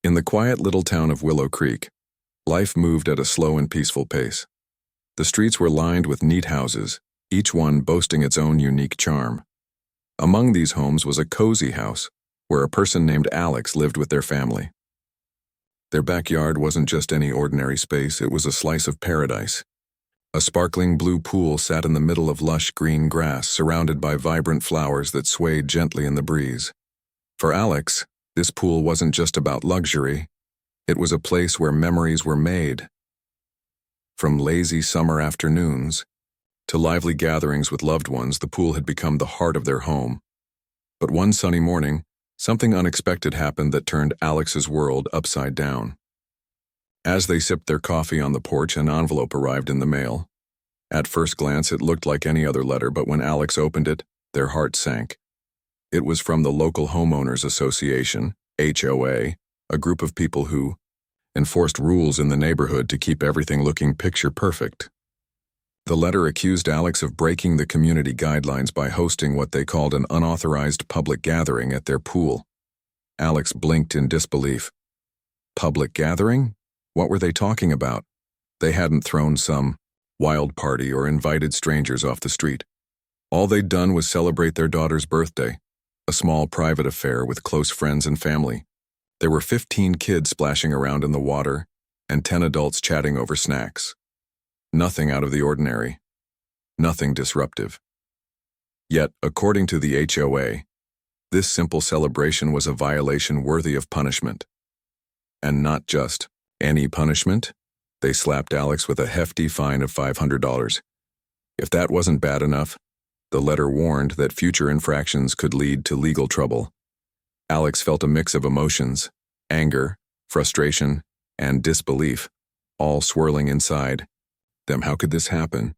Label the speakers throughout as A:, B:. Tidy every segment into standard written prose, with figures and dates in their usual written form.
A: In the quiet little town of Willow Creek, life moved at a slow and peaceful pace. The streets were lined with neat houses, each one boasting its own unique charm. Among these homes was a cozy house, where a person named Alex lived with their family. Their backyard wasn't just any ordinary space, it was a slice of paradise. A sparkling blue pool sat in the middle of lush green grass, surrounded by vibrant flowers that swayed gently in the breeze. For Alex, this pool wasn't just about luxury, it was a place where memories were made. From lazy summer afternoons to lively gatherings with loved ones, the pool had become the heart of their home. But one sunny morning, something unexpected happened that turned Alex's world upside down. As they sipped their coffee on the porch, an envelope arrived in the mail. At first glance, it looked like any other letter, but when Alex opened it, their heart sank. It was from the local homeowners association, HOA, a group of people who enforced rules in the neighborhood to keep everything looking picture perfect. The letter accused Alex of breaking the community guidelines by hosting what they called an unauthorized public gathering at their pool. Alex blinked in disbelief. Public gathering? What were they talking about? They hadn't thrown some wild party or invited strangers off the street. All they'd done was celebrate their daughter's birthday, a small private affair with close friends and family. There were 15 kids splashing around in the water and 10 adults chatting over snacks. Nothing out of the ordinary. Nothing disruptive. Yet, according to the HOA, this simple celebration was a violation worthy of punishment. And not just any punishment, they slapped Alex with a hefty fine of $500. If that wasn't bad enough, the letter warned that future infractions could lead to legal trouble. Alex felt a mix of emotions, anger, frustration, and disbelief, all swirling inside them. How could this happen?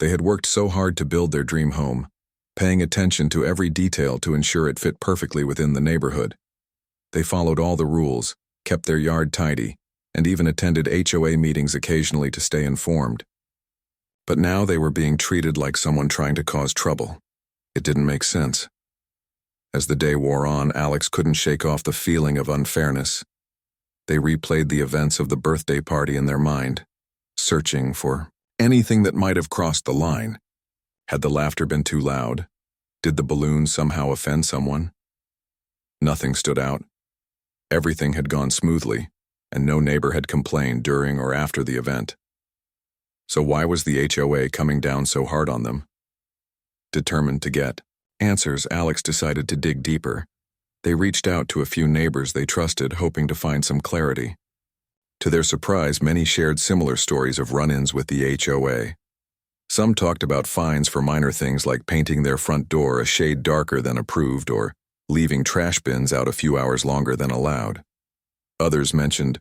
A: They had worked so hard to build their dream home, paying attention to every detail to ensure it fit perfectly within the neighborhood. They followed all the rules, kept their yard tidy, and even attended HOA meetings occasionally to stay informed. But now they were being treated like someone trying to cause trouble. It didn't make sense. As the day wore on, Alex couldn't shake off the feeling of unfairness. They replayed the events of the birthday party in their mind, searching for anything that might have crossed the line. Had the laughter been too loud? Did the balloons somehow offend someone? Nothing stood out. Everything had gone smoothly, and no neighbor had complained during or after the event. So why was the HOA coming down so hard on them? Determined to get answers, Alex decided to dig deeper. They reached out to a few neighbors they trusted, hoping to find some clarity. To their surprise, many shared similar stories of run-ins with the HOA. Some talked about fines for minor things like painting their front door a shade darker than approved or leaving trash bins out a few hours longer than allowed. Others mentioned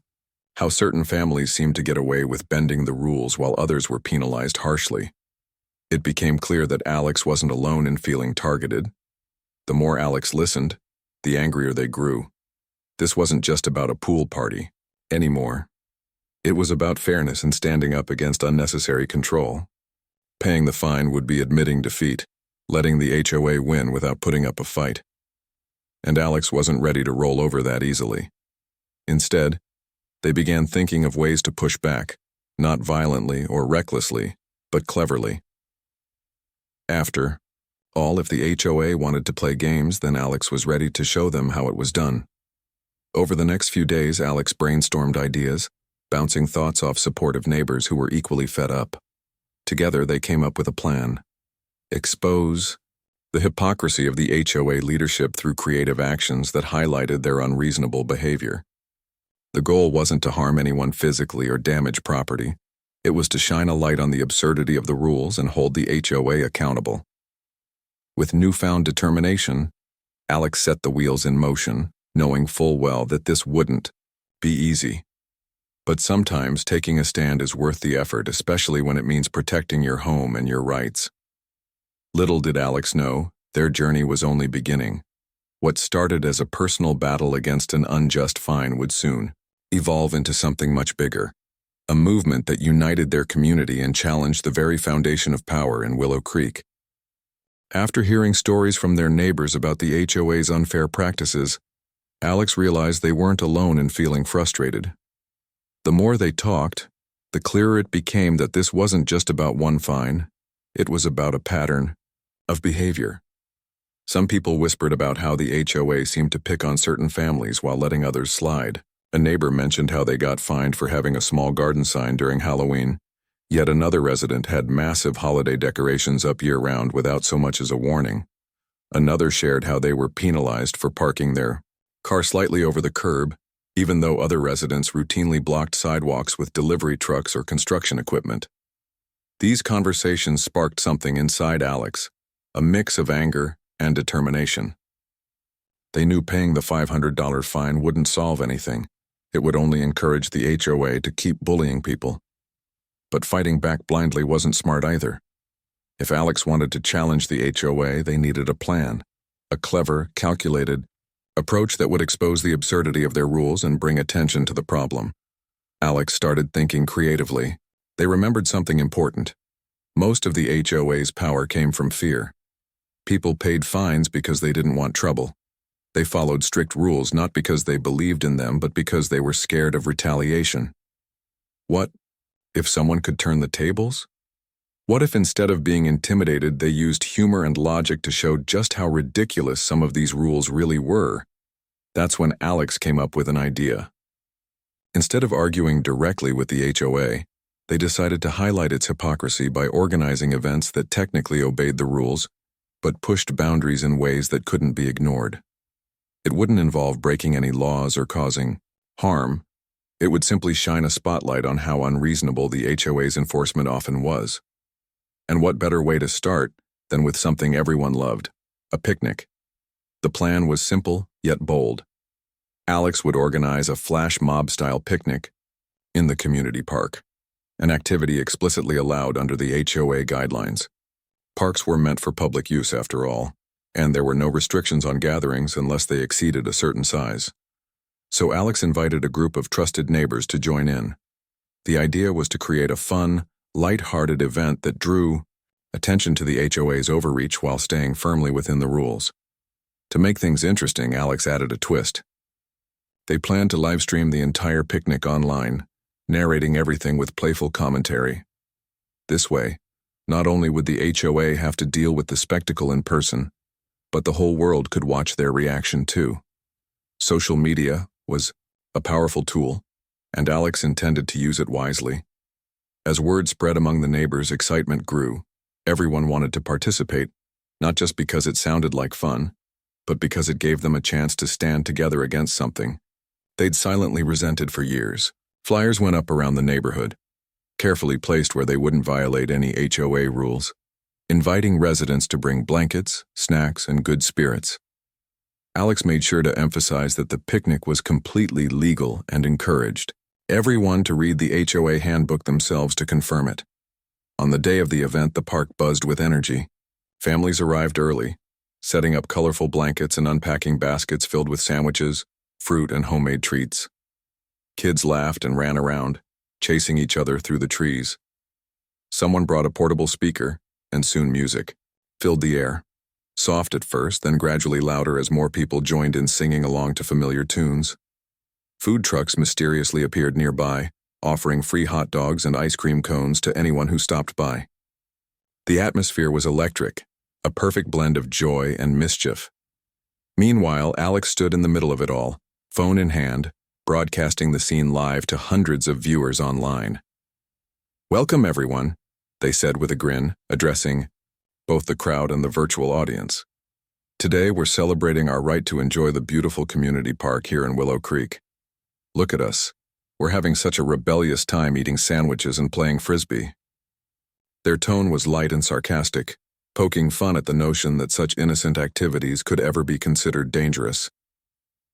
A: how certain families seemed to get away with bending the rules while others were penalized harshly. It became clear that Alex wasn't alone in feeling targeted. The more Alex listened, the angrier they grew. This wasn't just about a pool party anymore. It was about fairness and standing up against unnecessary control. Paying the fine would be admitting defeat, letting the HOA win without putting up a fight. And Alex wasn't ready to roll over that easily. Instead, they began thinking of ways to push back, not violently or recklessly, but cleverly. After all, if the HOA wanted to play games, then Alex was ready to show them how it was done. Over the next few days, Alex brainstormed ideas, bouncing thoughts off supportive neighbors who were equally fed up. Together, they came up with a plan. Expose the hypocrisy of the HOA leadership through creative actions that highlighted their unreasonable behavior. The goal wasn't to harm anyone physically or damage property. It was to shine a light on the absurdity of the rules and hold the HOA accountable. With newfound determination, Alex set the wheels in motion, knowing full well that this wouldn't be easy. But sometimes taking a stand is worth the effort, especially when it means protecting your home and your rights. Little did Alex know, their journey was only beginning. What started as a personal battle against an unjust fine would soon evolve into something much bigger, a movement that united their community and challenged the very foundation of power in Willow Creek. After hearing stories from their neighbors about the HOA's unfair practices, Alex realized they weren't alone in feeling frustrated. The more they talked, the clearer it became that this wasn't just about one fine, it was about a pattern of behavior. Some people whispered about how the HOA seemed to pick on certain families while letting others slide. A neighbor mentioned how they got fined for having a small garden sign during Halloween. Yet another resident had massive holiday decorations up year-round without so much as a warning. Another shared how they were penalized for parking their car slightly over the curb, even though other residents routinely blocked sidewalks with delivery trucks or construction equipment. These conversations sparked something inside Alex, a mix of anger and determination. They knew paying the $500 fine wouldn't solve anything. It would only encourage the HOA to keep bullying people. But fighting back blindly wasn't smart either. If Alex wanted to challenge the HOA, they needed a plan, a clever, calculated approach that would expose the absurdity of their rules and bring attention to the problem. Alex started thinking creatively. They remembered something important. Most of the HOA's power came from fear. People paid fines because they didn't want trouble. They followed strict rules not because they believed in them, but because they were scared of retaliation. What if someone could turn the tables? What if instead of being intimidated, they used humor and logic to show just how ridiculous some of these rules really were? That's when Alex came up with an idea. Instead of arguing directly with the HOA, they decided to highlight its hypocrisy by organizing events that technically obeyed the rules, but pushed boundaries in ways that couldn't be ignored. It wouldn't involve breaking any laws or causing harm. It would simply shine a spotlight on how unreasonable the HOA's enforcement often was. And what better way to start than with something everyone loved, a picnic? The plan was simple yet bold. Alex would organize a flash mob-style picnic in the community park, an activity explicitly allowed under the HOA guidelines. Parks were meant for public use after all, and there were no restrictions on gatherings unless they exceeded a certain size. So Alex invited a group of trusted neighbors to join in. The idea was to create a fun, light-hearted event that drew attention to the HOA's overreach while staying firmly within the rules. To make things interesting, Alex added a twist. They planned to live-stream the entire picnic online, narrating everything with playful commentary. This way, not only would the HOA have to deal with the spectacle in person, but the whole world could watch their reaction too. Social media was a powerful tool, and Alex intended to use it wisely. As word spread among the neighbors, excitement grew. Everyone wanted to participate, not just because it sounded like fun, but because it gave them a chance to stand together against something they'd silently resented for years. Flyers went up around the neighborhood, carefully placed where they wouldn't violate any HOA rules, inviting residents to bring blankets, snacks, and good spirits. Alex made sure to emphasize that the picnic was completely legal and encouraged everyone to read the HOA handbook themselves to confirm it. On the day of the event, the park buzzed with energy. Families arrived early, setting up colorful blankets and unpacking baskets filled with sandwiches, fruit, and homemade treats. Kids laughed and ran around, chasing each other through the trees. Someone brought a portable speaker, and soon music filled the air. Soft at first, then gradually louder as more people joined in singing along to familiar tunes. Food trucks mysteriously appeared nearby, offering free hot dogs and ice cream cones to anyone who stopped by. The atmosphere was electric, a perfect blend of joy and mischief. Meanwhile, Alex stood in the middle of it all, phone in hand, broadcasting the scene live to hundreds of viewers online. "Welcome, everyone," they said with a grin, addressing both the crowd and the virtual audience. "Today, we're celebrating our right to enjoy the beautiful community park here in Willow Creek. Look at us. We're having such a rebellious time eating sandwiches and playing frisbee." Their tone was light and sarcastic, poking fun at the notion that such innocent activities could ever be considered dangerous.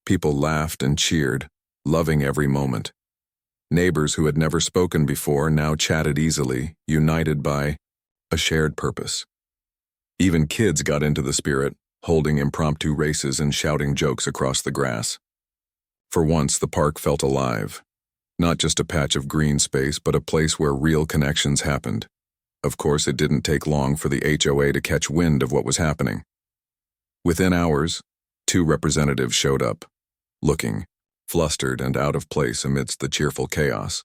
A: People laughed and cheered, loving every moment. Neighbors who had never spoken before now chatted easily, united by a shared purpose. Even kids got into the spirit, holding impromptu races and shouting jokes across the grass. For once, the park felt alive. Not just a patch of green space, but a place where real connections happened. Of course, it didn't take long for the HOA to catch wind of what was happening. Within hours, 2 representatives showed up, looking flustered and out of place amidst the cheerful chaos.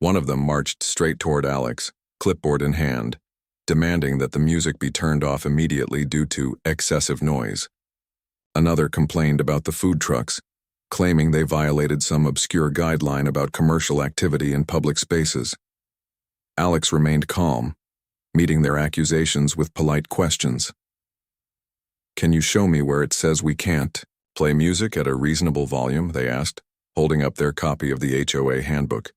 A: One of them marched straight toward Alex, clipboard in hand, demanding that the music be turned off immediately due to excessive noise. Another complained about the food trucks, claiming they violated some obscure guideline about commercial activity in public spaces. Alex remained calm, meeting their accusations with polite questions. "Can you show me where it says we can't play music at a reasonable volume?" they asked, holding up their copy of the HOA handbook.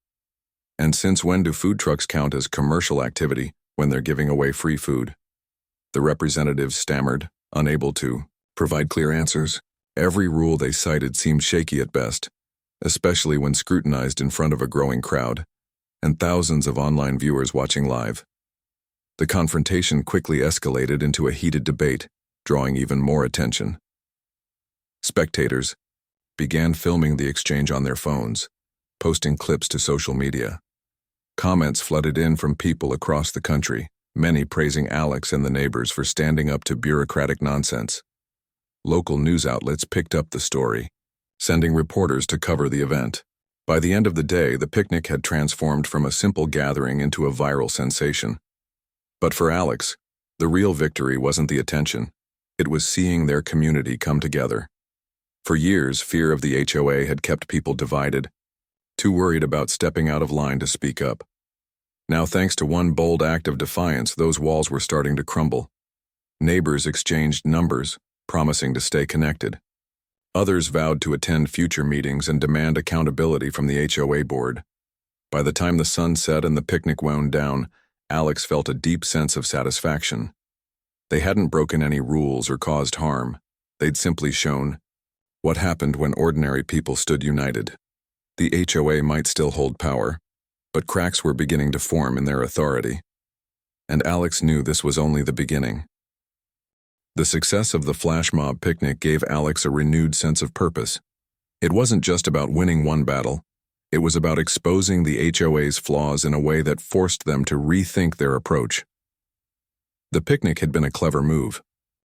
A: "And since when do food trucks count as commercial activity when they're giving away free food?" The representatives stammered, unable to provide clear answers. Every rule they cited seemed shaky at best, especially when scrutinized in front of a growing crowd and thousands of online viewers watching live. The confrontation quickly escalated into a heated debate, drawing even more attention. Spectators began filming the exchange on their phones, posting clips to social media. Comments flooded in from people across the country, many praising Alex and the neighbors for standing up to bureaucratic nonsense. Local news outlets picked up the story, sending reporters to cover the event. By the end of the day, the picnic had transformed from a simple gathering into a viral sensation. But for Alex, the real victory wasn't the attention. It was seeing their community come together. For years, fear of the HOA had kept people divided, too worried about stepping out of line to speak up. Now, thanks to one bold act of defiance, those walls were starting to crumble. Neighbors exchanged numbers, promising to stay connected. Others vowed to attend future meetings and demand accountability from the HOA board. By the time the sun set and the picnic wound down, Alex felt a deep sense of satisfaction. They hadn't broken any rules or caused harm. They'd simply shown what happened when ordinary people stood united. The HOA might still hold power, but cracks were beginning to form in their authority. And Alex knew this was only the beginning. The success of the flash mob picnic gave Alex a renewed sense of purpose. It wasn't just about winning one battle. It was about exposing the HOA's flaws in a way that forced them to rethink their approach. The picnic had been a clever move,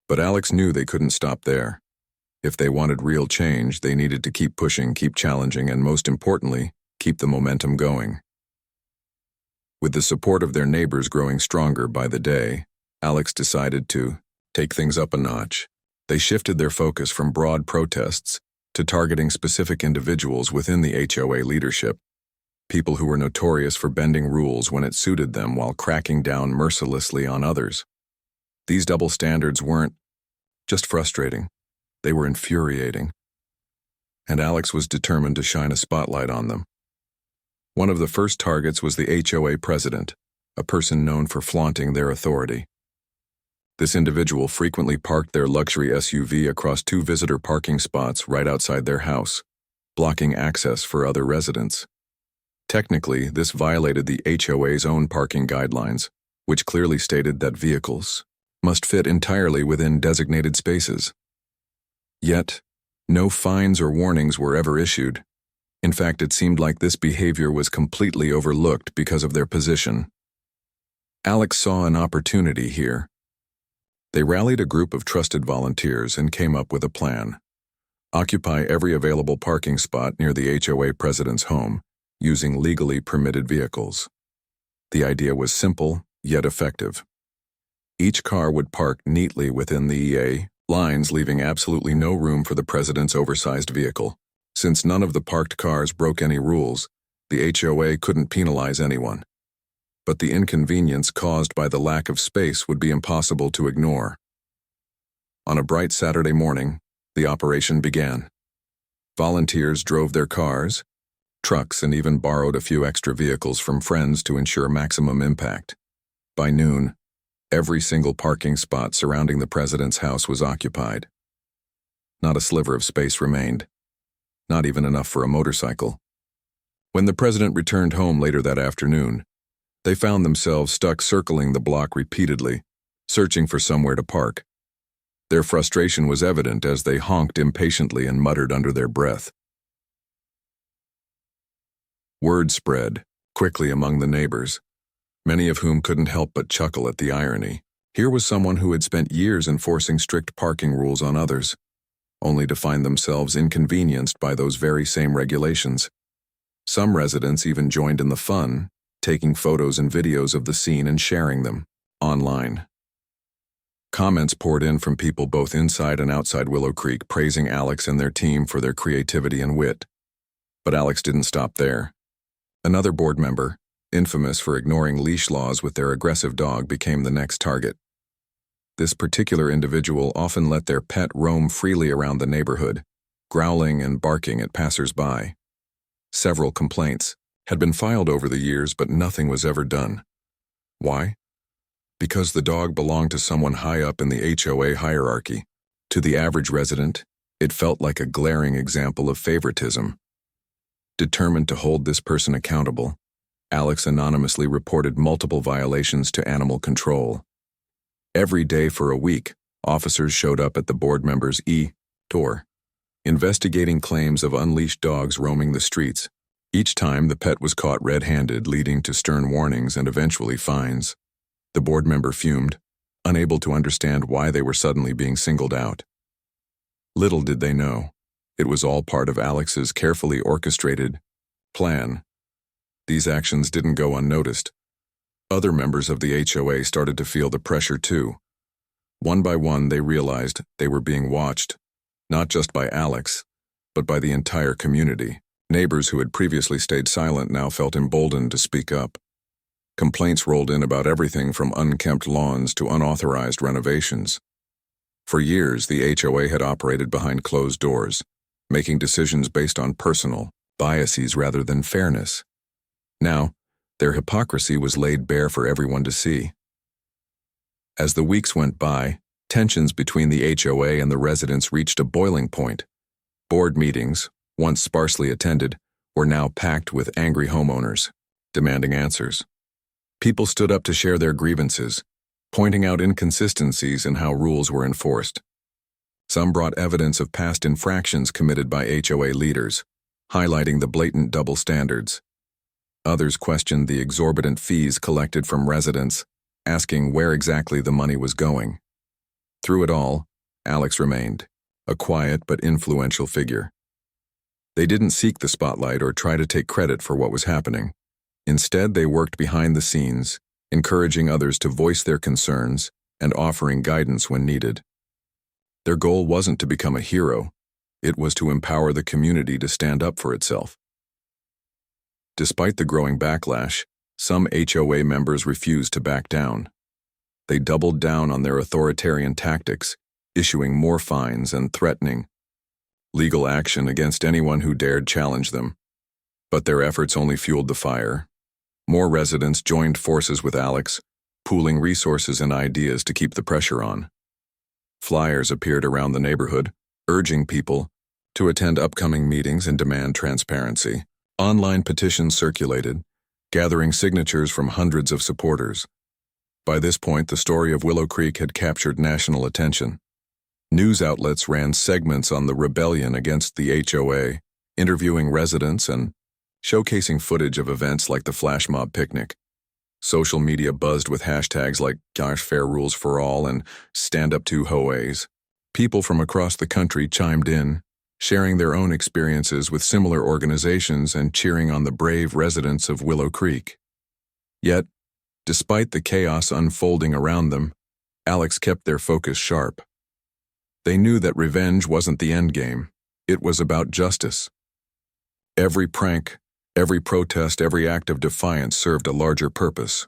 A: but Alex knew they couldn't stop there. If they wanted real change, they needed to keep pushing, keep challenging, and most importantly, keep the momentum going. With the support of their neighbors growing stronger by the day, Alex decided to take things up a notch. They shifted their focus from broad protests to targeting specific individuals within the HOA leadership, people who were notorious for bending rules when it suited them while cracking down mercilessly on others. These double standards weren't just frustrating, they were infuriating. And Alex was determined to shine a spotlight on them. One of the first targets was the HOA president, a person known for flaunting their authority. This individual frequently parked their luxury SUV across 2 visitor parking spots right outside their house, blocking access for other residents. Technically, this violated the HOA's own parking guidelines, which clearly stated that vehicles must fit entirely within designated spaces. Yet, no fines or warnings were ever issued. In fact, it seemed like this behavior was completely overlooked because of their position. Alex saw an opportunity here. They rallied a group of trusted volunteers and came up with a plan. Occupy every available parking spot near the HOA president's home, using legally permitted vehicles. The idea was simple, yet effective. Each car would park neatly within the EA lines, leaving absolutely no room for the president's oversized vehicle. Since none of the parked cars broke any rules, the HOA couldn't penalize anyone. But the inconvenience caused by the lack of space would be impossible to ignore. On a bright Saturday morning, the operation began. Volunteers drove their cars, trucks, and even borrowed a few extra vehicles from friends to ensure maximum impact. By noon, every single parking spot surrounding the president's house was occupied. Not a sliver of space remained, not even enough for a motorcycle. When the president returned home later that afternoon, they found themselves stuck circling the block repeatedly, searching for somewhere to park. Their frustration was evident as they honked impatiently and muttered under their breath. Word spread quickly among the neighbors, many of whom couldn't help but chuckle at the irony. Here was someone who had spent years enforcing strict parking rules on others, only to find themselves inconvenienced by those very same regulations. Some residents even joined in the fun, taking photos and videos of the scene and sharing them online. Comments poured in from people both inside and outside Willow Creek praising Alex and their team for their creativity and wit. But Alex didn't stop there. Another board member, infamous for ignoring leash laws with their aggressive dog, became the next target. This particular individual often let their pet roam freely around the neighborhood, growling and barking at passers-by. Several complaints had been filed over the years, but nothing was ever done. Why? Because the dog belonged to someone high up in the HOA hierarchy. To the average resident, it felt like a glaring example of favoritism. Determined to hold this person accountable, Alex anonymously reported multiple violations to animal control. Every day for a week, officers showed up at the board member's door, investigating claims of unleashed dogs roaming the streets. Each time, the pet was caught red-handed, leading to stern warnings and eventually fines. The board member fumed, unable to understand why they were suddenly being singled out. Little did they know, it was all part of Alex's carefully orchestrated plan. These actions didn't go unnoticed. Other members of the HOA started to feel the pressure too. One by one, they realized they were being watched, not just by Alex, but by the entire community. Neighbors who had previously stayed silent now felt emboldened to speak up. Complaints rolled in about everything from unkempt lawns to unauthorized renovations. For years, the HOA had operated behind closed doors, making decisions based on personal biases rather than fairness. Now, their hypocrisy was laid bare for everyone to see. As the weeks went by, tensions between the HOA and the residents reached a boiling point. Board meetings, once sparsely attended, were now packed with angry homeowners, demanding answers. People stood up to share their grievances, pointing out inconsistencies in how rules were enforced. Some brought evidence of past infractions committed by HOA leaders, highlighting the blatant double standards. Others questioned the exorbitant fees collected from residents, asking where exactly the money was going. Through it all, Alex remained, a quiet but influential figure. They didn't seek the spotlight or try to take credit for what was happening. Instead, they worked behind the scenes, encouraging others to voice their concerns and offering guidance when needed. Their goal wasn't to become a hero, it was to empower the community to stand up for itself. Despite the growing backlash, some HOA members refused to back down. They doubled down on their authoritarian tactics, issuing more fines and threatening legal action against anyone who dared challenge them. But their efforts only fueled the fire. More residents joined forces with Alex, pooling resources and ideas to keep the pressure on. Flyers appeared around the neighborhood, urging people to attend upcoming meetings and demand transparency. Online petitions circulated, gathering signatures from hundreds of supporters. By this point, the story of Willow Creek had captured national attention. News outlets ran segments on the rebellion against the HOA, interviewing residents and showcasing footage of events like the flash mob picnic. Social media buzzed with hashtags like Gosh Fair Rules for All and Stand Up to HOAs. People from across the country chimed in, sharing their own experiences with similar organizations and cheering on the brave residents of Willow Creek. Yet, despite the chaos unfolding around them, Alex kept their focus sharp. They knew that revenge wasn't the end game. It was about justice. Every prank, every protest, every act of defiance served a larger purpose,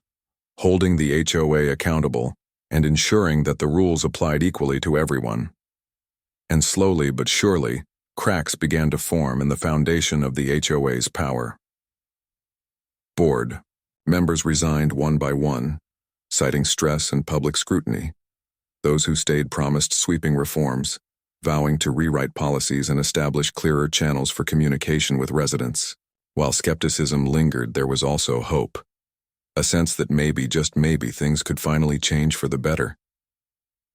A: holding the HOA accountable and ensuring that the rules applied equally to everyone. And slowly but surely, cracks began to form in the foundation of the HOA's power. Board members resigned one by one, citing stress and public scrutiny. Those who stayed promised sweeping reforms, vowing to rewrite policies and establish clearer channels for communication with residents. While skepticism lingered, there was also hope, a sense that maybe, just maybe, things could finally change for the better.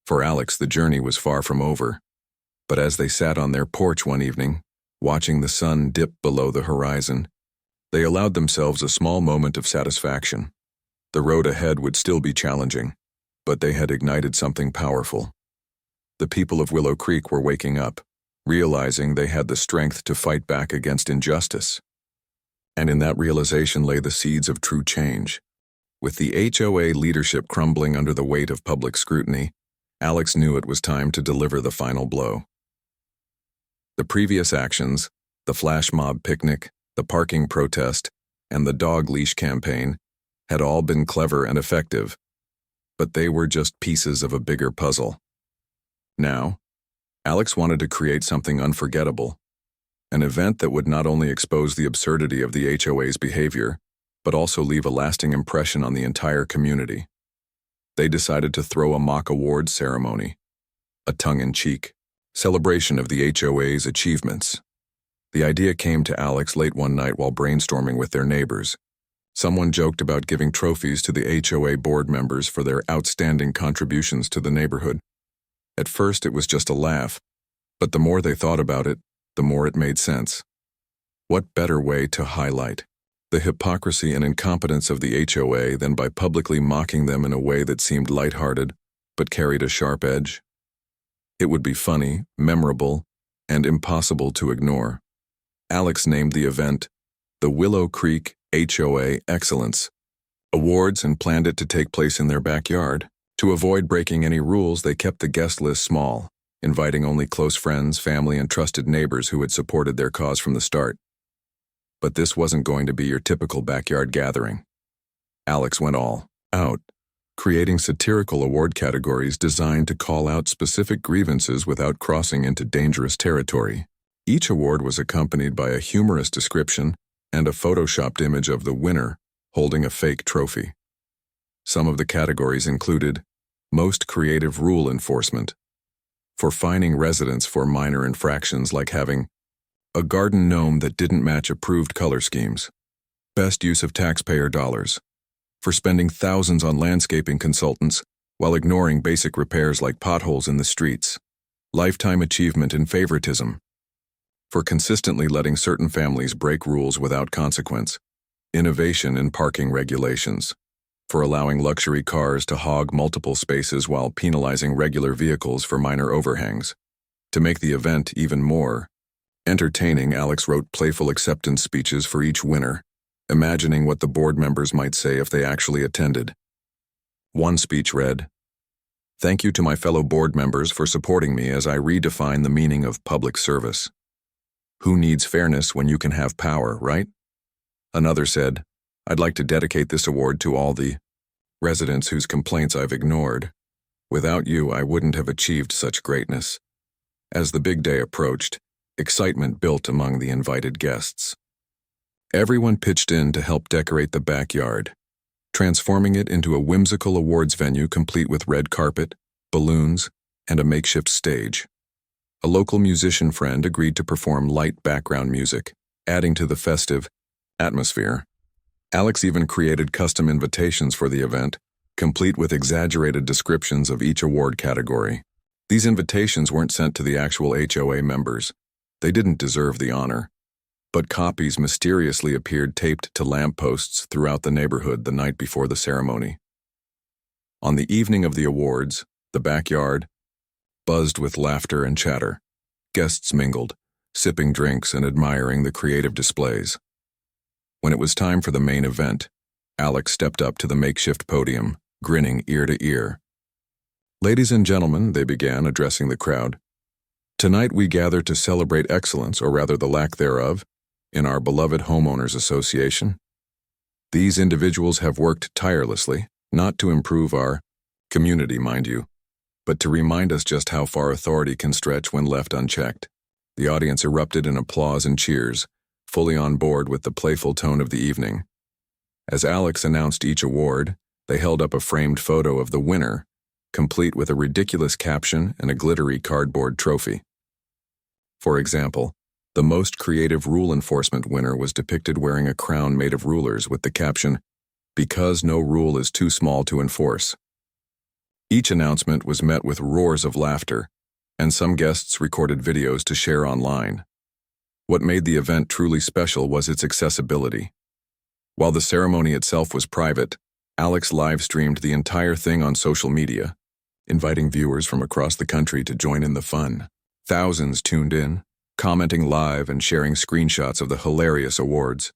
A: For Alex, the journey was far from over, but as they sat on their porch one evening, watching the sun dip below the horizon, they allowed themselves a small moment of satisfaction. The road ahead would still be challenging, but they had ignited something powerful. The people of Willow Creek were waking up, realizing they had the strength to fight back against injustice. And in that realization lay the seeds of true change. With the HOA leadership crumbling under the weight of public scrutiny, Alex knew it was time to deliver the final blow. The previous actions, the flash mob picnic, the parking protest, and the dog leash campaign, had all been clever and effective, but they were just pieces of a bigger puzzle. Now, Alex wanted to create something unforgettable, an event that would not only expose the absurdity of the HOA's behavior, but also leave a lasting impression on the entire community. They decided to throw a mock awards ceremony, a tongue-in-cheek celebration of the HOA's achievements. The idea came to Alex late one night while brainstorming with their neighbors. Someone joked about giving trophies to the HOA board members for their outstanding contributions to the neighborhood. At first, it was just a laugh, but the more they thought about it, the more it made sense. What better way to highlight the hypocrisy and incompetence of the HOA than by publicly mocking them in a way that seemed lighthearted but carried a sharp edge? It would be funny, memorable, and impossible to ignore. Alex named the event the Willow Creek HOA Excellence Awards and planned it to take place in their backyard. To avoid breaking any rules, they kept the guest list small, inviting only close friends, family, and trusted neighbors who had supported their cause from the start. But this wasn't going to be your typical backyard gathering. Alex went all out, creating satirical award categories designed to call out specific grievances without crossing into dangerous territory. Each award was accompanied by a humorous description and a photoshopped image of the winner holding a fake trophy. Some of the categories included Most Creative Rule Enforcement, for fining residents for minor infractions like having a garden gnome that didn't match approved color schemes. Best Use of Taxpayer Dollars, for spending thousands on landscaping consultants while ignoring basic repairs like potholes in the streets. Lifetime Achievement in Favoritism, for consistently letting certain families break rules without consequence. Innovation in Parking Regulations, for allowing luxury cars to hog multiple spaces while penalizing regular vehicles for minor overhangs. To make the event even more entertaining, Alex wrote playful acceptance speeches for each winner, imagining what the board members might say if they actually attended. One speech read, "Thank you to my fellow board members for supporting me as I redefine the meaning of public service. Who needs fairness when you can have power, right?" Another said, "I'd like to dedicate this award to all the residents whose complaints I've ignored. Without you, I wouldn't have achieved such greatness." As the big day approached, excitement built among the invited guests. Everyone pitched in to help decorate the backyard, transforming it into a whimsical awards venue complete with red carpet, balloons, and a makeshift stage. A local musician friend agreed to perform light background music, adding to the festive atmosphere. Alex even created custom invitations for the event, complete with exaggerated descriptions of each award category. These invitations weren't sent to the actual HOA members. They didn't deserve the honor. But copies mysteriously appeared taped to lampposts throughout the neighborhood the night before the ceremony. On the evening of the awards, the backyard buzzed with laughter and chatter. Guests mingled, sipping drinks and admiring the creative displays. When it was time for the main event, Alex stepped up to the makeshift podium, grinning ear to ear. "Ladies and gentlemen," they began, addressing the crowd, "tonight we gather to celebrate excellence, or rather the lack thereof, in our beloved Homeowners Association. These individuals have worked tirelessly, not to improve our community, mind you, but to remind us just how far authority can stretch when left unchecked." The audience erupted in applause and cheers, fully on board with the playful tone of the evening. As Alex announced each award, they held up a framed photo of the winner, complete with a ridiculous caption and a glittery cardboard trophy. For example, the Most Creative Rule Enforcement winner was depicted wearing a crown made of rulers with the caption, "Because no rule is too small to enforce." Each announcement was met with roars of laughter, and some guests recorded videos to share online. What made the event truly special was its accessibility. While the ceremony itself was private, Alex live-streamed the entire thing on social media, inviting viewers from across the country to join in the fun. Thousands tuned in, commenting live and sharing screenshots of the hilarious awards.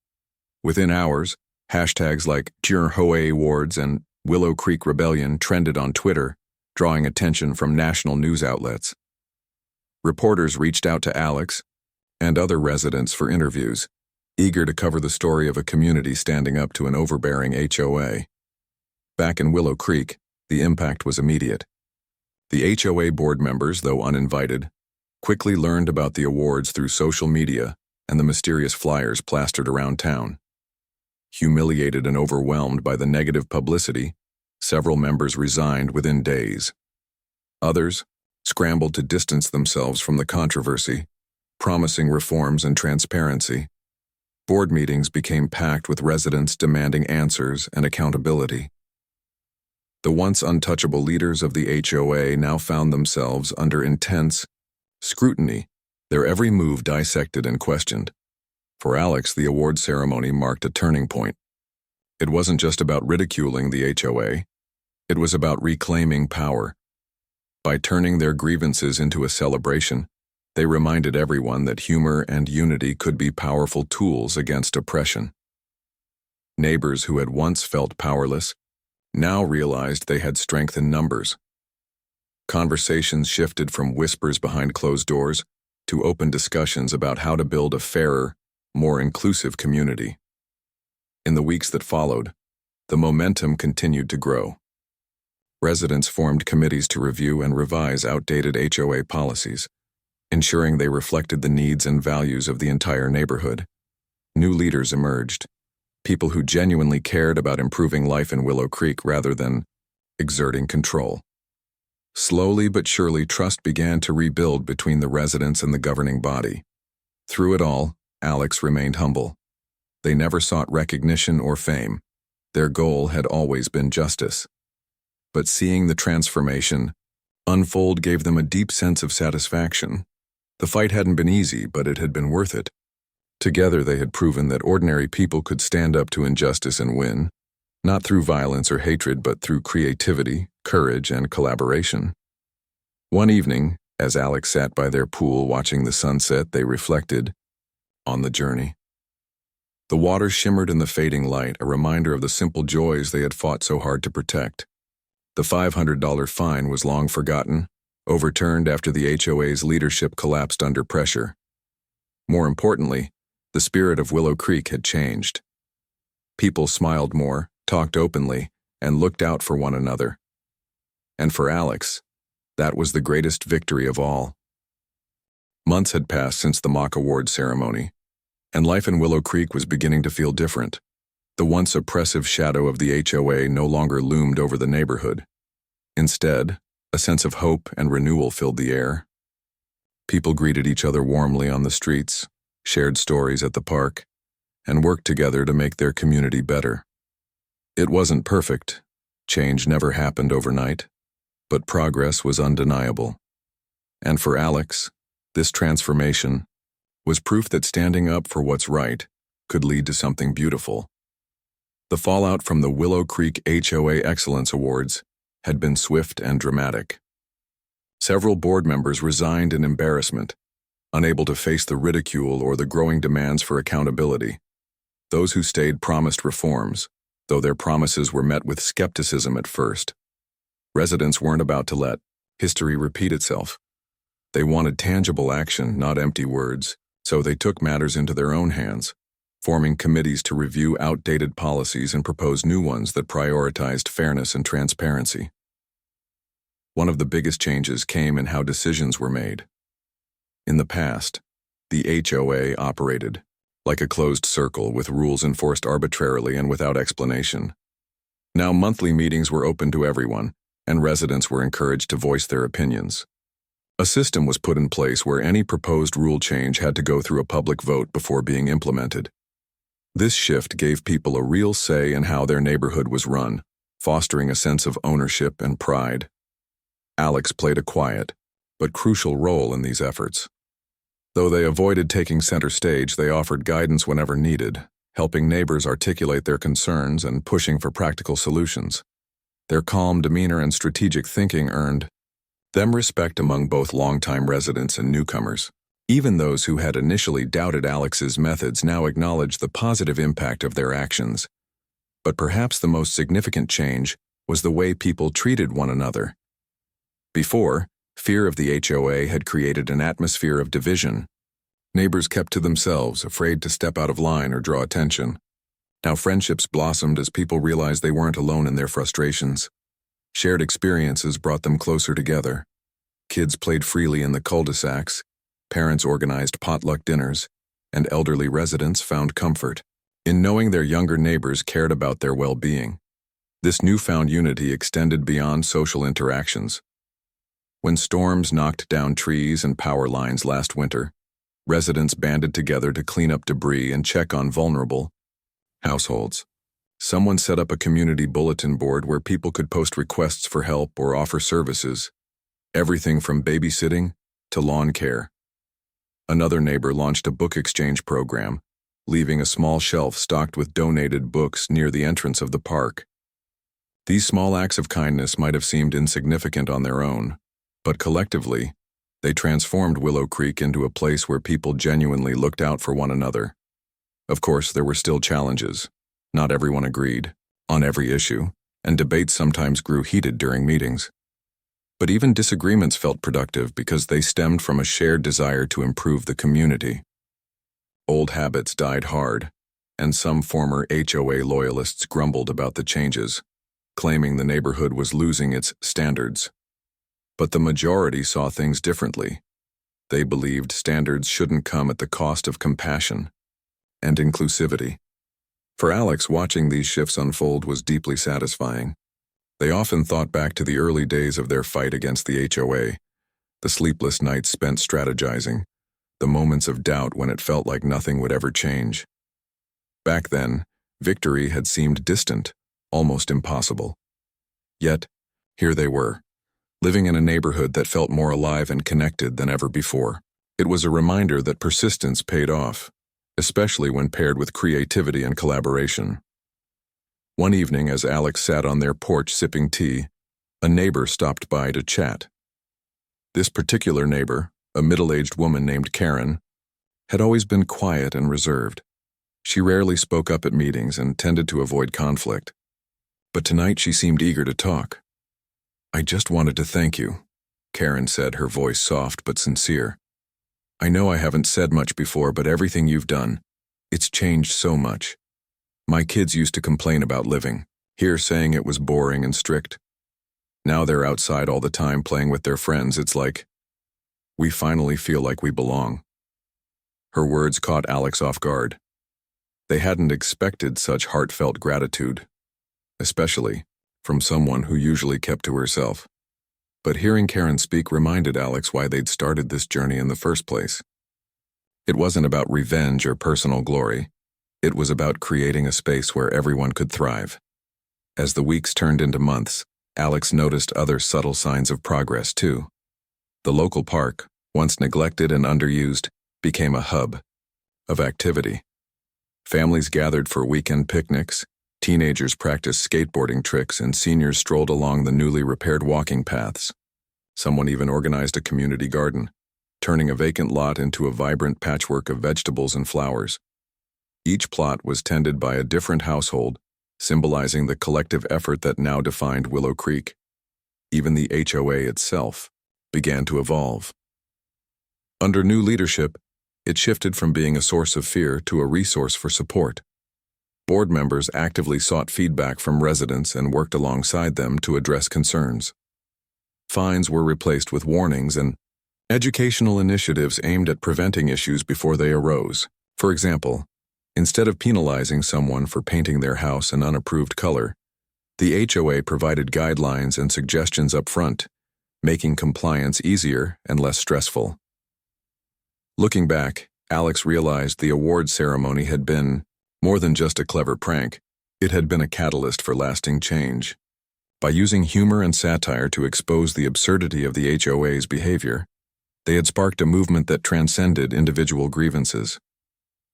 A: Within hours, hashtags like Jurhoe Awards and Willow Creek Rebellion trended on Twitter, drawing attention from national news outlets. Reporters reached out to Alex and other residents for interviews, eager to cover the story of a community standing up to an overbearing HOA. Back in Willow Creek, the impact was immediate. The HOA board members, though uninvited, quickly learned about the awards through social media and the mysterious flyers plastered around town. Humiliated and overwhelmed by the negative publicity, several members resigned within days. Others scrambled to distance themselves from the controversy, promising reforms and transparency. Board meetings became packed with residents demanding answers and accountability. The once untouchable leaders of the HOA now found themselves under intense scrutiny, their every move dissected and questioned. For Alex, the award ceremony marked a turning point. It wasn't just about ridiculing the HOA, it was about reclaiming power. By turning their grievances into a celebration, they reminded everyone that humor and unity could be powerful tools against oppression. Neighbors who had once felt powerless now realized they had strength in numbers. Conversations shifted from whispers behind closed doors to open discussions about how to build a fairer, more inclusive community. In the weeks that followed, the momentum continued to grow. Residents formed committees to review and revise outdated HOA policies, ensuring they reflected the needs and values of the entire neighborhood. New leaders emerged, people who genuinely cared about improving life in Willow Creek rather than exerting control. Slowly but surely, trust began to rebuild between the residents and the governing body. Through it all, Alex remained humble. They never sought recognition or fame. Their goal had always been justice. But seeing the transformation unfold gave them a deep sense of satisfaction. The fight hadn't been easy, but it had been worth it. Together they had proven that ordinary people could stand up to injustice and win, not through violence or hatred, but through creativity, courage, and collaboration. One evening, as Alex sat by their pool watching the sunset, they reflected on the journey. The water shimmered in the fading light, a reminder of the simple joys they had fought so hard to protect. The $500 fine was long forgotten, overturned after the HOA's leadership collapsed under pressure. More importantly, the spirit of Willow Creek had changed. People smiled more, talked openly, and looked out for one another. And for Alex, that was the greatest victory of all. Months had passed since the mock award ceremony, and life in Willow Creek was beginning to feel different. The once oppressive shadow of the HOA no longer loomed over the neighborhood. Instead, a sense of hope and renewal filled the air. People greeted each other warmly on the streets, shared stories at the park, and worked together to make their community better. It wasn't perfect. Change never happened overnight, but progress was undeniable. And for Alex, this transformation was proof that standing up for what's right could lead to something beautiful. The fallout from the Willow Creek HOA Excellence Awards had been swift and dramatic. Several board members resigned in embarrassment, unable to face the ridicule or the growing demands for accountability. Those who stayed promised reforms, though their promises were met with skepticism at first. Residents weren't about to let history repeat itself. They wanted tangible action, not empty words, so they took matters into their own hands, forming committees to review outdated policies and propose new ones that prioritized fairness and transparency. One of the biggest changes came in how decisions were made. In the past, the HOA operated like a closed circle with rules enforced arbitrarily and without explanation. Now monthly meetings were open to everyone, and residents were encouraged to voice their opinions. A system was put in place where any proposed rule change had to go through a public vote before being implemented. This shift gave people a real say in how their neighborhood was run, fostering a sense of ownership and pride. Alex played a quiet, but crucial role in these efforts. Though they avoided taking center stage, they offered guidance whenever needed, helping neighbors articulate their concerns and pushing for practical solutions. Their calm demeanor and strategic thinking earned them respect among both longtime residents and newcomers. Even those who had initially doubted Alex's methods now acknowledged the positive impact of their actions. But perhaps the most significant change was the way people treated one another. Before, fear of the HOA had created an atmosphere of division. Neighbors kept to themselves, afraid to step out of line or draw attention. Now friendships blossomed as people realized they weren't alone in their frustrations. Shared experiences brought them closer together. Kids played freely in the cul-de-sacs, parents organized potluck dinners, and elderly residents found comfort in knowing their younger neighbors cared about their well-being. This newfound unity extended beyond social interactions. When storms knocked down trees and power lines last winter, residents banded together to clean up debris and check on vulnerable households. Someone set up a community bulletin board where people could post requests for help or offer services, everything from babysitting to lawn care. Another neighbor launched a book exchange program, leaving a small shelf stocked with donated books near the entrance of the park. These small acts of kindness might have seemed insignificant on their own, but collectively, they transformed Willow Creek into a place where people genuinely looked out for one another. Of course, there were still challenges. Not everyone agreed on every issue, and debates sometimes grew heated during meetings. But even disagreements felt productive because they stemmed from a shared desire to improve the community. Old habits died hard, and some former HOA loyalists grumbled about the changes, claiming the neighborhood was losing its standards. But the majority saw things differently. They believed standards shouldn't come at the cost of compassion and inclusivity. For Alex, watching these shifts unfold was deeply satisfying. They often thought back to the early days of their fight against the HOA, the sleepless nights spent strategizing, the moments of doubt when it felt like nothing would ever change. Back then, victory had seemed distant, almost impossible. Yet, here they were, living in a neighborhood that felt more alive and connected than ever before. It was a reminder that persistence paid off, especially when paired with creativity and collaboration. One evening, as Alex sat on their porch sipping tea, a neighbor stopped by to chat. This particular neighbor, a middle-aged woman named Karen, had always been quiet and reserved. She rarely spoke up at meetings and tended to avoid conflict. But tonight she seemed eager to talk. "I just wanted to thank you," Karen said, her voice soft but sincere. "I know I haven't said much before, but everything you've done, it's changed so much. My kids used to complain about living here, saying it was boring and strict. Now they're outside all the time playing with their friends. It's like we finally feel like we belong." Her words caught Alex off guard. They hadn't expected such heartfelt gratitude, especially from someone who usually kept to herself. But hearing Karen speak reminded Alex why they'd started this journey in the first place. It wasn't about revenge or personal glory. It was about creating a space where everyone could thrive. As the weeks turned into months, Alex noticed other subtle signs of progress too. The local park, once neglected and underused, became a hub of activity. Families gathered for weekend picnics, teenagers practiced skateboarding tricks, and seniors strolled along the newly repaired walking paths. Someone even organized a community garden, turning a vacant lot into a vibrant patchwork of vegetables and flowers. Each plot was tended by a different household, symbolizing the collective effort that now defined Willow Creek. Even the HOA itself began to evolve. Under new leadership, it shifted from being a source of fear to a resource for support. Board members actively sought feedback from residents and worked alongside them to address concerns. Fines were replaced with warnings and educational initiatives aimed at preventing issues before they arose. For example, instead of penalizing someone for painting their house an unapproved color, the HOA provided guidelines and suggestions up front, making compliance easier and less stressful. Looking back, Alex realized the award ceremony had been more than just a clever prank. It had been a catalyst for lasting change. By using humor and satire to expose the absurdity of the HOA's behavior, they had sparked a movement that transcended individual grievances.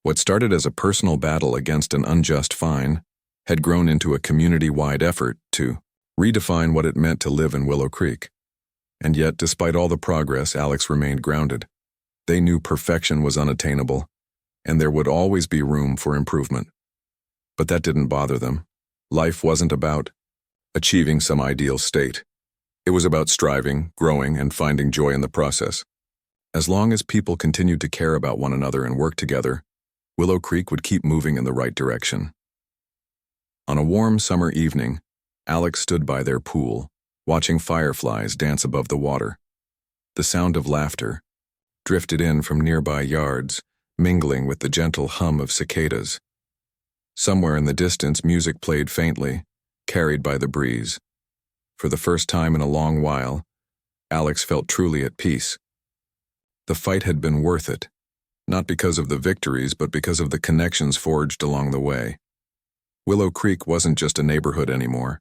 A: What started as a personal battle against an unjust fine had grown into a community-wide effort to redefine what it meant to live in Willow Creek. And yet, despite all the progress, Alex remained grounded. They knew perfection was unattainable, and there would always be room for improvement. But that didn't bother them. Life wasn't about achieving some ideal state. It was about striving, growing, and finding joy in the process. As long as people continued to care about one another and work together, Willow Creek would keep moving in the right direction. On a warm summer evening, Alex stood by their pool, watching fireflies dance above the water. The sound of laughter drifted in from nearby yards, mingling with the gentle hum of cicadas. Somewhere in the distance, music played faintly, carried by the breeze. For the first time in a long while, Alex felt truly at peace. The fight had been worth it, not because of the victories, but because of the connections forged along the way. Willow Creek wasn't just a neighborhood anymore.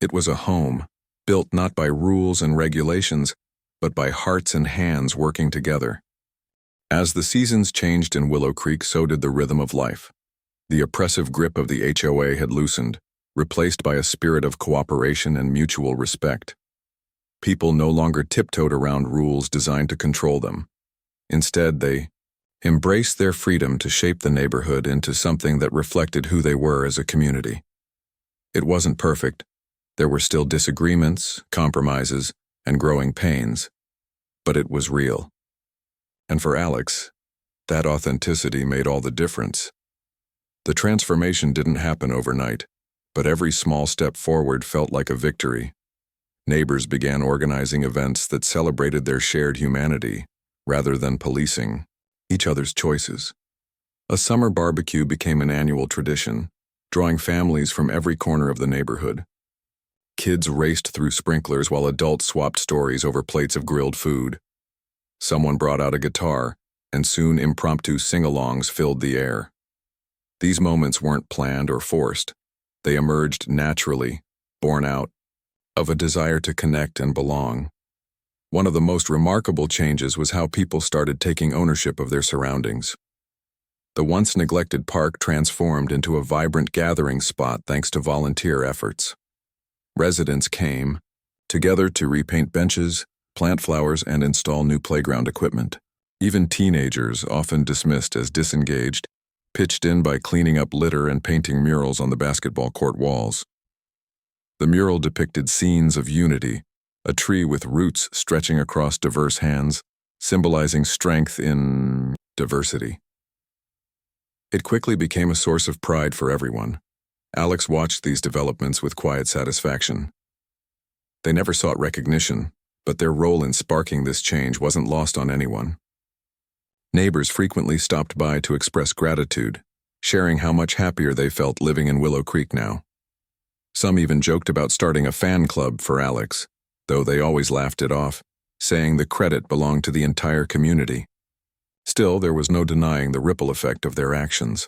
A: It was a home, built not by rules and regulations, but by hearts and hands working together. As the seasons changed in Willow Creek, so did the rhythm of life. The oppressive grip of the HOA had loosened, replaced by a spirit of cooperation and mutual respect. People no longer tiptoed around rules designed to control them. Instead, they embraced their freedom to shape the neighborhood into something that reflected who they were as a community. It wasn't perfect. There were still disagreements, compromises, and growing pains, but it was real. And for Alex, that authenticity made all the difference. The transformation didn't happen overnight, but every small step forward felt like a victory. Neighbors began organizing events that celebrated their shared humanity, rather than policing each other's choices. A summer barbecue became an annual tradition, drawing families from every corner of the neighborhood. Kids raced through sprinklers while adults swapped stories over plates of grilled food. Someone brought out a guitar, and soon impromptu sing-alongs filled the air. These moments weren't planned or forced. They emerged naturally, born out of a desire to connect and belong. One of the most remarkable changes was how people started taking ownership of their surroundings. The once neglected park transformed into a vibrant gathering spot thanks to volunteer efforts. Residents came together to repaint benches, plant flowers, and install new playground equipment. Even teenagers, often dismissed as disengaged, pitched in by cleaning up litter and painting murals on the basketball court walls. The mural depicted scenes of unity, a tree with roots stretching across diverse hands, symbolizing strength in diversity. It quickly became a source of pride for everyone. Alex watched these developments with quiet satisfaction. They never sought recognition, but their role in sparking this change wasn't lost on anyone. Neighbors frequently stopped by to express gratitude, sharing how much happier they felt living in Willow Creek now. Some even joked about starting a fan club for Alex, though they always laughed it off, saying the credit belonged to the entire community. Still, there was no denying the ripple effect of their actions.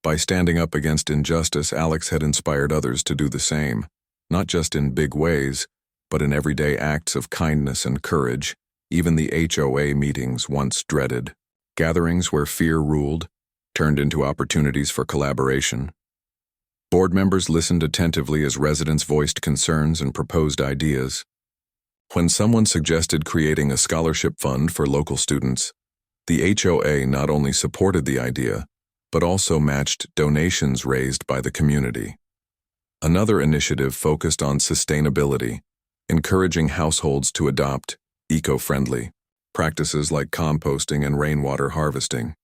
A: By standing up against injustice, Alex had inspired others to do the same, not just in big ways, but in everyday acts of kindness and courage. Even the HOA meetings, once dreaded, gatherings where fear ruled, turned into opportunities for collaboration. Board members listened attentively as residents voiced concerns and proposed ideas. When someone suggested creating a scholarship fund for local students, the HOA not only supported the idea, but also matched donations raised by the community. Another initiative focused on sustainability, encouraging households to adopt eco-friendly practices like composting and rainwater harvesting.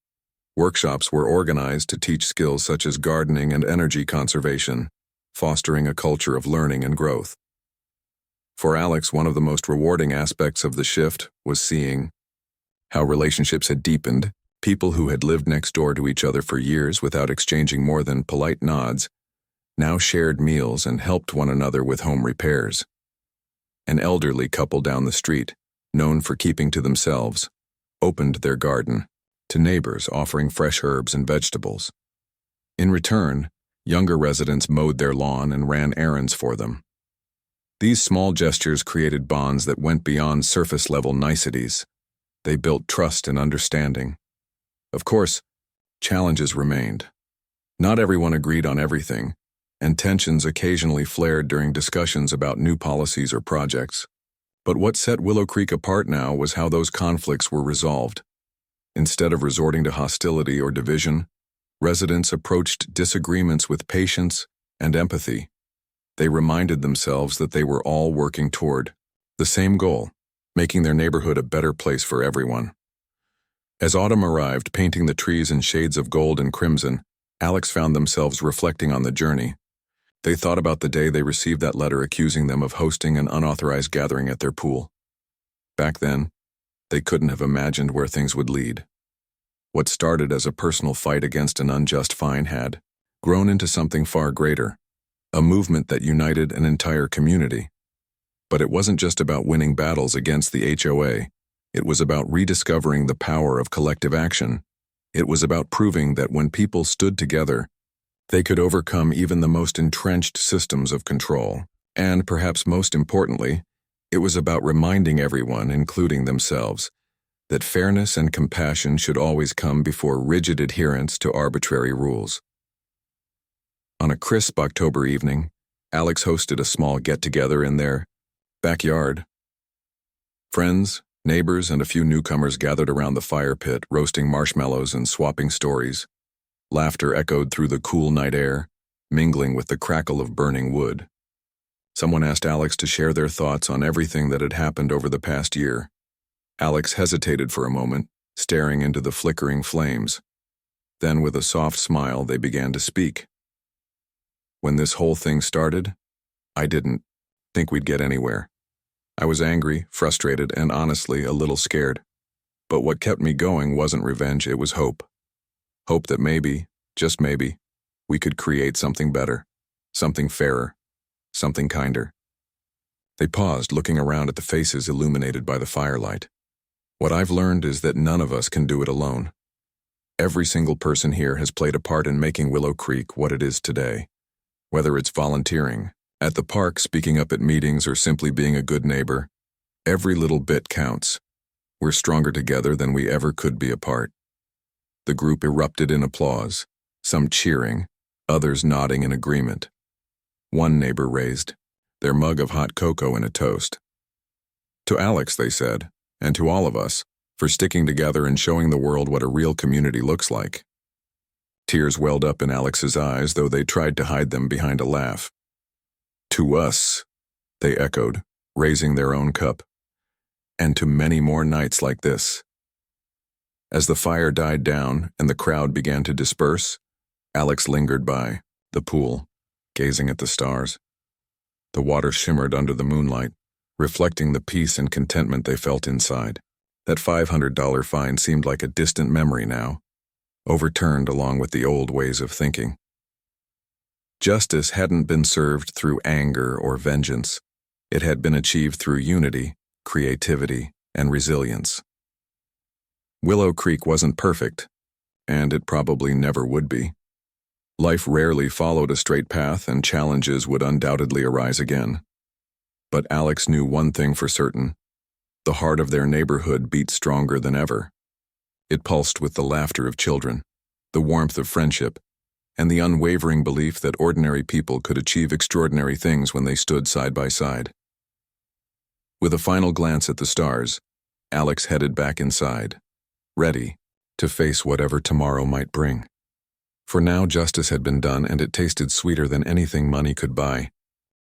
A: Workshops were organized to teach skills such as gardening and energy conservation, fostering a culture of learning and growth. For Alex, one of the most rewarding aspects of the shift was seeing how relationships had deepened. People who had lived next door to each other for years without exchanging more than polite nods now shared meals and helped one another with home repairs. An elderly couple down the street, known for keeping to themselves, opened their garden to neighbors, offering fresh herbs and vegetables. In return, younger residents mowed their lawn and ran errands for them. These small gestures created bonds that went beyond surface-level niceties. They built trust and understanding. Of course, challenges remained. Not everyone agreed on everything, and tensions occasionally flared during discussions about new policies or projects. But what set Willow Creek apart now was how those conflicts were resolved. Instead of resorting to hostility or division, residents approached disagreements with patience and empathy. They reminded themselves that they were all working toward the same goal, making their neighborhood a better place for everyone. As autumn arrived, painting the trees in shades of gold and crimson, Alex found themselves reflecting on the journey. They thought about the day they received that letter accusing them of hosting an unauthorized gathering at their pool. Back then, they couldn't have imagined where things would lead. What started as a personal fight against an unjust fine had grown into something far greater, a movement that united an entire community. But it wasn't just about winning battles against the HOA. It was about rediscovering the power of collective action. It was about proving that when people stood together, they could overcome even the most entrenched systems of control. And perhaps most importantly, it was about reminding everyone, including themselves, that fairness and compassion should always come before rigid adherence to arbitrary rules. On a crisp October evening, Alex hosted a small get-together in their backyard. Friends, neighbors, and a few newcomers gathered around the fire pit, roasting marshmallows and swapping stories. Laughter echoed through the cool night air, mingling with the crackle of burning wood. Someone asked Alex to share their thoughts on everything that had happened over the past year. Alex hesitated for a moment, staring into the flickering flames. Then, with a soft smile, they began to speak. When this whole thing started, I didn't think we'd get anywhere. I was angry, frustrated, and honestly a little scared. But what kept me going wasn't revenge, it was hope. Hope that maybe, just maybe, we could create something better, something fairer, something kinder. They paused, looking around at the faces illuminated by the firelight. What I've learned is that none of us can do it alone. Every single person here has played a part in making Willow Creek what it is today. Whether it's volunteering, at the park, speaking up at meetings, or simply being a good neighbor, every little bit counts. We're stronger together than we ever could be apart. The group erupted in applause, some cheering, others nodding in agreement. One neighbor raised their mug of hot cocoa in a toast. To Alex, they said, and to all of us, for sticking together and showing the world what a real community looks like. Tears welled up in Alex's eyes, though they tried to hide them behind a laugh. To us, they echoed, raising their own cup. And to many more nights like this. As the fire died down and the crowd began to disperse, Alex lingered by the pool, gazing at the stars. The water shimmered under the moonlight, reflecting the peace and contentment they felt inside. That $500 fine seemed like a distant memory now, overturned along with the old ways of thinking. Justice hadn't been served through anger or vengeance. It had been achieved through unity, creativity, and resilience. Willow Creek wasn't perfect, and it probably never would be. Life rarely followed a straight path, and challenges would undoubtedly arise again. But Alex knew one thing for certain. The heart of their neighborhood beat stronger than ever. It pulsed with the laughter of children, the warmth of friendship, and the unwavering belief that ordinary people could achieve extraordinary things when they stood side by side. With a final glance at the stars, Alex headed back inside, ready to face whatever tomorrow might bring. For now, justice had been done, and it tasted sweeter than anything money could buy.